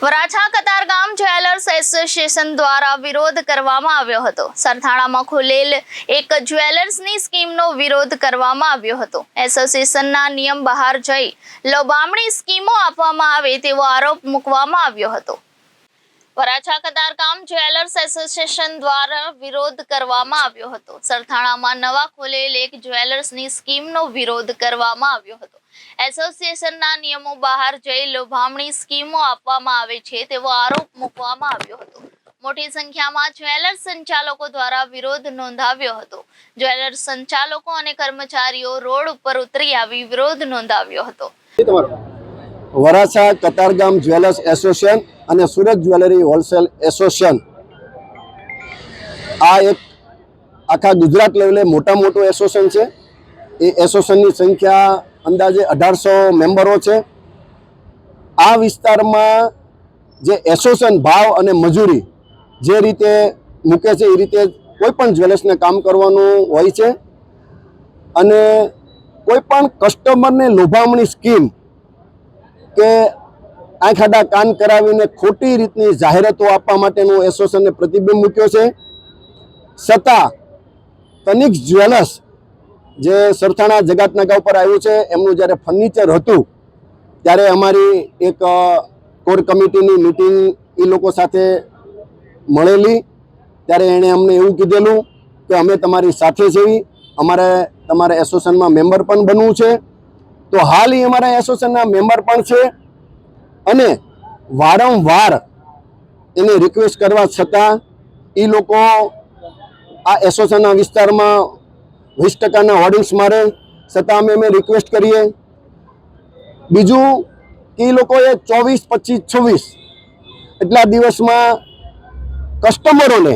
Varachha Katargam jewellers association દ્વારા વિરોધ કરવામાં આવ્યો હતો। સરથાણામાં ખુલેલ એક જ્વેલર્સની સ્કીમનો વિરોધ કરવામાં આવ્યો હતો। એસોસિએશનના નિયમ બહાર જઈ લોભામણી સ્કીમો આપવામાં આવે તેવો આરોપ મૂકવામાં આવ્યો હતો। વરાછા કતારગામ જ્વેલર્સ એસોસિએશન દ્વારા વિરોધ કરવામાં આવ્યો હતો। સરથાણામાં નવા ખુલેલ એક જ્વેલર્સની સ્કીમનો વિરોધ કરવામાં આવ્યો હતો। એસોસિએશનના નિયમો બહાર જઈ લોભામણી સ્કીમો આપવામાં આવે છે તેવો આરોપ મૂકવામાં આવ્યો હતો। મોટી સંખ્યામાં જ્વેલર્સ સંચાલકો દ્વારા વિરોધ નોંધાવ્યો હતો। જ્વેલર્સ સંચાલકો અને કર્મચારીઓ રોડ ઉપર ઉતરી આવી વિરોધ નોંધાવ્યો હતો। વરાછા કતારગામ જ્વેલર્સ એસોસિએશન અને સુરત જ્વેલરી હોલસેલ એસોસિએશન આ એક આખા ગુજરાત લેવલે મોટું એસોસિએશન છે। એ એસોસિએશનની સંખ્યા અંદાજે 1800 મેમ્બરો છે। આ વિસ્તારમાં જે એસોસિએશન ભાવ અને મજૂરી જે રીતે મૂકે છે એ રીતે કોઈ પણ જ્વેલર્સને કામ કરવાનું હોય છે અને કોઈ પણ કસ્ટમરને લોભામણી સ્કીમ કે આંખ આડા કાન કરાવીને ખોટી રીતની જાહેરાતો આપવા માટેનું એસોસિએશને પ્રતિબંધ મૂક્યો છે। છતાં તનિક્ષ જ્વેલર્સ જે સરથાણા જગાતનાકા ઉપર આવ્યું છે એમનું જ્યારે ફર્નિચર હતું ત્યારે અમારી એક કોર કમિટીની મિટિંગ એ લોકો સાથે મળેલી ત્યારે એણે અમને એવું કીધેલું કે અમે તમારી સાથે છીએ, અમારે તમારા એસોસિએશનમાં મેમ્બર પણ બનવું છે। તો હાલ એ અમારા એસોસિએશનના મેમ્બર પણ છે અને વારંવાર એને રિક્વેસ્ટ કરવા છતાં એ લોકો આ એસોસિએશનના વિસ્તારમાં 20% હોર્ડિંગ્સ મારે છતાં અમે રિક્વેસ્ટ કરીએ। બીજું કે એ લોકોએ 24, 25, 26 એટલા દિવસમાં કસ્ટમરોને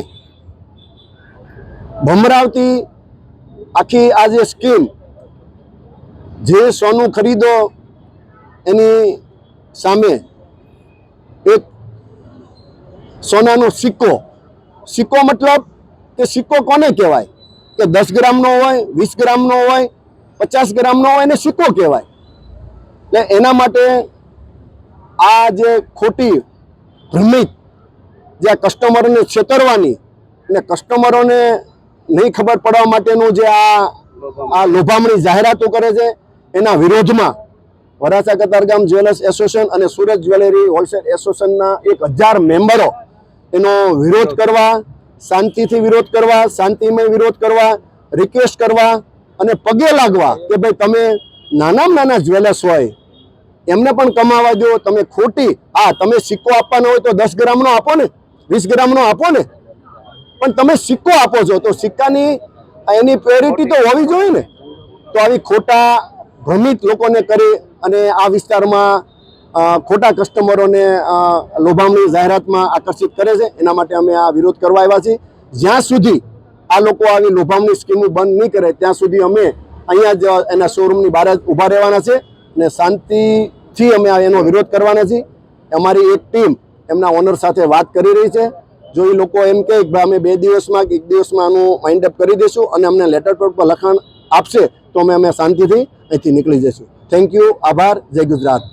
ભમરાવતી આખી આ જે સ્કીમ જે સોનું ખરીદો એની સામે એક સોનાનો સિક્કો મતલબ કે સિક્કો કોને કહેવાય કે 10 ગ્રામનો હોય, 20 ગ્રામનો હોય, 50 ગ્રામનો હોય એને સિક્કો કહેવાય। એટલે એના માટે આ જે ખોટી ભ્રમિત જે આ કસ્ટમરોને છેતરવાની અને કસ્ટમરોને નહીં ખબર પડવા માટેનું જે આ લોભામણી જાહેરાતો કરે છે એના વિરોધમાં વરાછા કતારગામ જ્વેલર્સ એસોસિએશન અને સુરત જ્વેલરી હોલસેલ એસોસિએશનના 1000 મેમ્બરો એનો વિરોધ કરવા, શાંતિથી વિરોધ કરવા, શાંતિમય વિરોધ કરવા, રિક્વેસ્ટ કરવા અને પગે લાગવા કે ભાઈ તમે નાના જ્વેલર્સ હોય એમને પણ કમાવા દો। તમે ખોટી તમે સિક્કો આપવાનો હોય તો 10 ગ્રામનો આપો ને, 20 ગ્રામનો આપો ને, પણ તમે સિક્કો આપો છો તો સિક્કાની એની પ્યોરિટી તો હોવી જોઈએ ને। તો આવી ખોટા ભ્રમિત લોકોને કરી અને આ વિસ્તારમાં ખોટા કસ્ટમરોને લોભામણી જાહેરાતમાં આકર્ષિત કરે છે એના માટે અમે આ વિરોધ કરવા આવ્યા છીએ। જ્યાં સુધી આ લોકો આવી લોભામણી સ્કીમો બંધ નહીં કરે ત્યાં સુધી અમે અહીંયા જ એના શોરૂમની બહાર જ ઊભા રહેવાના છે અને શાંતિથી અમે એનો વિરોધ કરવાના છીએ। અમારી એક ટીમ એમના ઓનર સાથે વાત કરી રહી છે। જો એ લોકો એમ કહે કે અમે 2 દિવસમાં કે 1 દિવસમાં આનું માઇન્ડ અપ કરી દઈશું અને અમને લેટર પેડ પર લખાણ આપશે તો અમે શાંતિથી અહીંથી નીકળી જઈશું। થેન્ક યુ, આભાર, જય ગુજરાત।